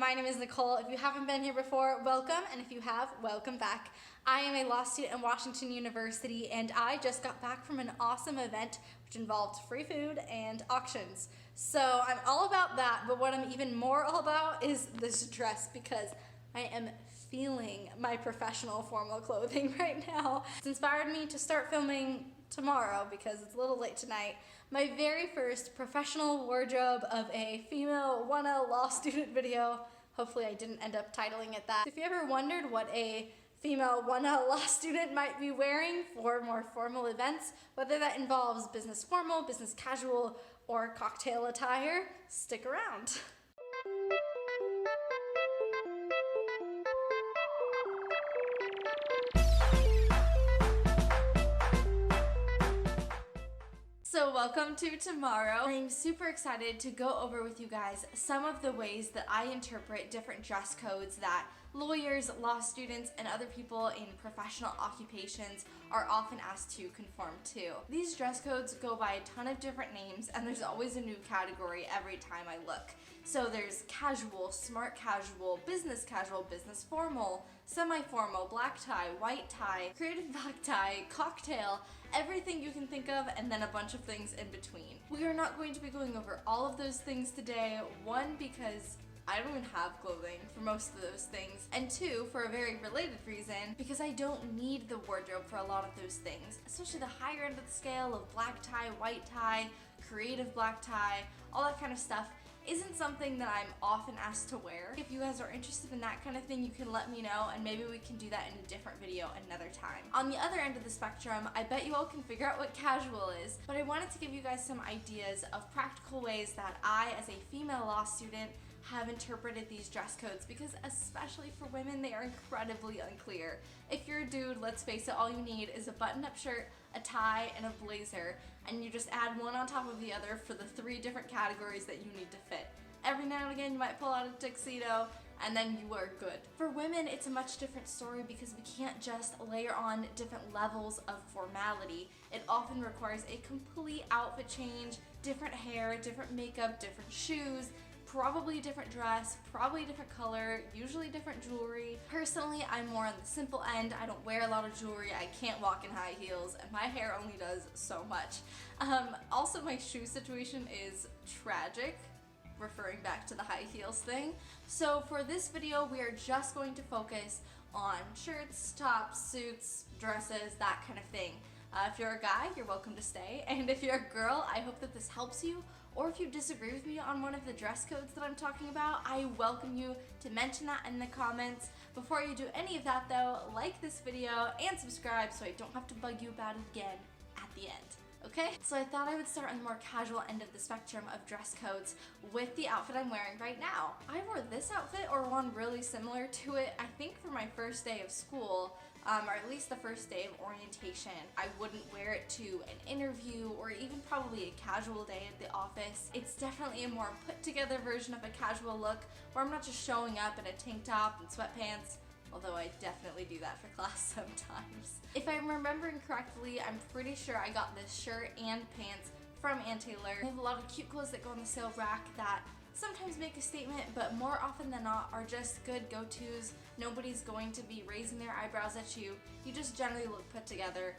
my name is Nicole. If you haven't been here before, welcome, and if you have, welcome back. I am a law student at Washington University, and I just got back from an awesome event which involved free food and auctions. So I'm all about that, but what I'm even more all about is this dress because I am feeling my professional formal clothing right now. It's inspired me to start filming tomorrow because it's a little late tonight. My very first professional wardrobe of a female 1L law student video. Hopefully I didn't end up titling it that. If you ever wondered what a female 1L law student might be wearing for more formal events, whether that involves business formal, business casual, or cocktail attire, stick around. So welcome to tomorrow. I'm super excited to go over with you guys some of the ways that I interpret different dress codes that lawyers, law students, and other people in professional occupations are often asked to conform to. These dress codes go by a ton of different names, and there's always a new category every time I look. So there's casual, smart casual, business formal, semi-formal, black tie, white tie, creative black tie, cocktail, everything you can think of, and then a bunch of things in between. We are not going to be going over all of those things today. One, because I don't even have clothing for most of those things, and two, for a very related reason, because I don't need the wardrobe for a lot of those things, especially the higher end of the scale of black tie, white tie, creative black tie, all that kind of stuff isn't something that I'm often asked to wear. If you guys are interested in that kind of thing, you can let me know and maybe we can do that in a different video another time. On the other end of the spectrum, I bet you all can figure out what casual is, but I wanted to give you guys some ideas of practical ways that I, as a female law student, have interpreted these dress codes because especially for women, they are incredibly unclear. If you're a dude, let's face it, all you need is a button-up shirt, a tie, and a blazer, and you just add one on top of the other for the 3 different categories that you need to fit. Every now and again, you might pull out a tuxedo, and then you are good. For women, it's a much different story because we can't just layer on different levels of formality. It often requires a complete outfit change, different hair, different makeup, different shoes, probably a different dress, probably a different color, usually different jewelry. Personally, I'm more on the simple end. I don't wear a lot of jewelry, I can't walk in high heels, and my hair only does so much. Also, my shoe situation is tragic, referring back to the high heels thing. So for this video, we are just going to focus on shirts, tops, suits, dresses, that kind of thing. If you're a guy, you're welcome to stay, and if you're a girl, I hope that this helps you, or if you disagree with me on one of the dress codes that I'm talking about, I welcome you to mention that in the comments. Before you do any of that though, like this video and subscribe so I don't have to bug you about it again at the end. Okay? So I thought I would start on the more casual end of the spectrum of dress codes with the outfit I'm wearing right now. I wore this outfit or one really similar to it, I think for my first day of school, or at least the first day of orientation. I wouldn't wear it to an interview or even probably a casual day at the office. It's definitely a more put together version of a casual look where I'm not just showing up in a tank top and sweatpants, although I definitely do that for class sometimes. If I'm remembering correctly, I'm pretty sure I got this shirt and pants from Ann Taylor. They have a lot of cute clothes that go on the sale rack that sometimes make a statement, but more often than not are just good go-tos. Nobody's going to be raising their eyebrows at you. You just generally look put together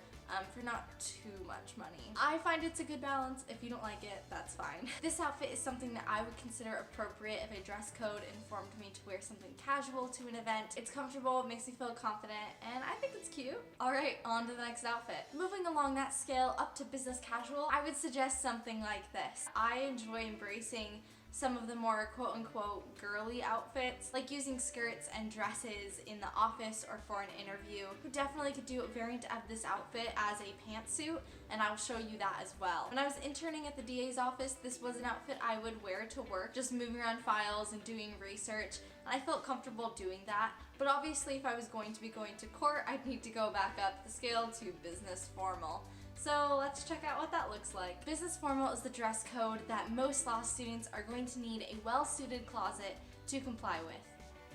for not too much money. I find it's a good balance. If you don't like it, that's fine. This outfit is something that I would consider appropriate if a dress code informed me to wear something casual to an event. It's comfortable, it makes me feel confident, and I think it's cute. Alright, on to the next outfit. Moving along that scale up to business casual, I would suggest something like this. I enjoy embracing some of the more quote-unquote girly outfits, like using skirts and dresses in the office or for an interview. We definitely could do a variant of this outfit as a pantsuit, and I'll show you that as well. When I was interning at the DA's office, this was an outfit I would wear to work, just moving around files and doing research, and I felt comfortable doing that. But obviously, if I was going to be going to court, I'd need to go back up the scale to business formal. So let's check out what that looks like. Business formal is the dress code that most law students are going to need a well-suited closet to comply with.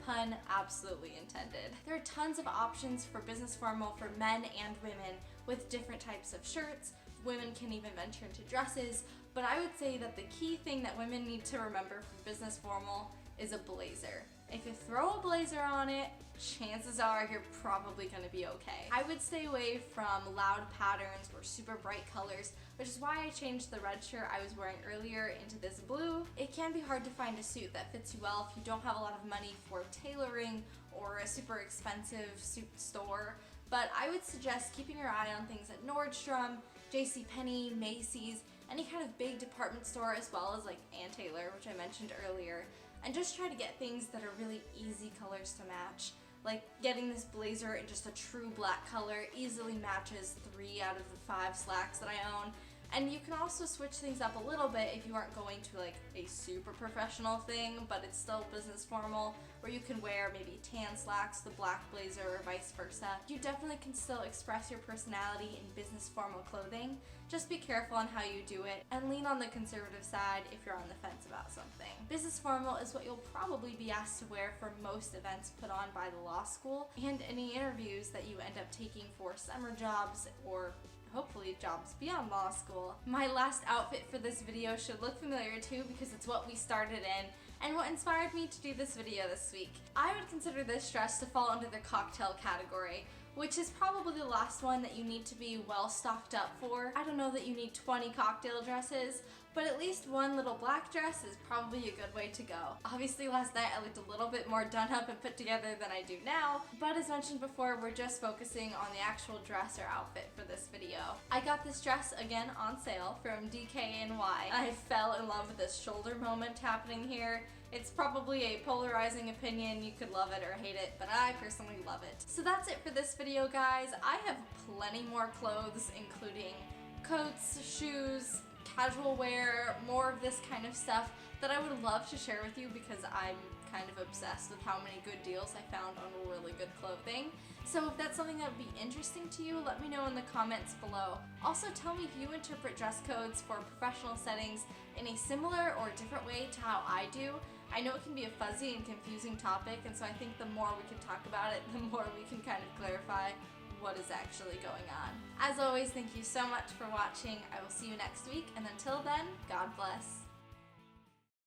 Pun absolutely intended. There are tons of options for business formal for men and women with different types of shirts. Women can even venture into dresses, but I would say that the key thing that women need to remember for business formal is a blazer. If you throw a blazer on it, chances are you're probably gonna be okay. I would stay away from loud patterns or super bright colors, which is why I changed the red shirt I was wearing earlier into this blue. It can be hard to find a suit that fits you well if you don't have a lot of money for tailoring or a super expensive suit store, but I would suggest keeping your eye on things at Nordstrom, JCPenney, Macy's, any kind of big department store, as well as like Ann Taylor, which I mentioned earlier, and just try to get things that are really easy colors to match. Like getting this blazer in just a true black color easily matches 3 out of the 5 slacks that I own. And you can also switch things up a little bit if you aren't going to like a super professional thing, but it's still business formal, where you can wear maybe tan slacks, the black blazer, or vice versa. You definitely can still express your personality in business formal clothing. Just be careful on how you do it and lean on the conservative side if you're on the fence about something. Business formal is what you'll probably be asked to wear for most events put on by the law school and any interviews that you end up taking for summer jobs or hopefully jobs beyond law school. My last outfit for this video should look familiar too, because it's what we started in and what inspired me to do this video this week. I would consider this dress to fall under the cocktail category, which is probably the last one that you need to be well stocked up for. I don't know that you need 20 cocktail dresses, but at least one little black dress is probably a good way to go. Obviously last night I looked a little bit more done up and put together than I do now, but as mentioned before, we're just focusing on the actual dress or outfit for this video. I got this dress again on sale from DKNY. I fell in love with this shoulder moment happening here. It's probably a polarizing opinion, you could love it or hate it, but I personally love it. So that's it for this video, guys. I have plenty more clothes, including coats, shoes, casual wear, more of this kind of stuff that I would love to share with you because I'm kind of obsessed with how many good deals I found on really good clothing. So if that's something that would be interesting to you, let me know in the comments below. Also tell me if you interpret dress codes for professional settings in a similar or different way to how I do. I know it can be a fuzzy and confusing topic, and so I think the more we can talk about it, the more we can kind of clarify what is actually going on. As always, thank you so much for watching. I will see you next week, and until then, God bless.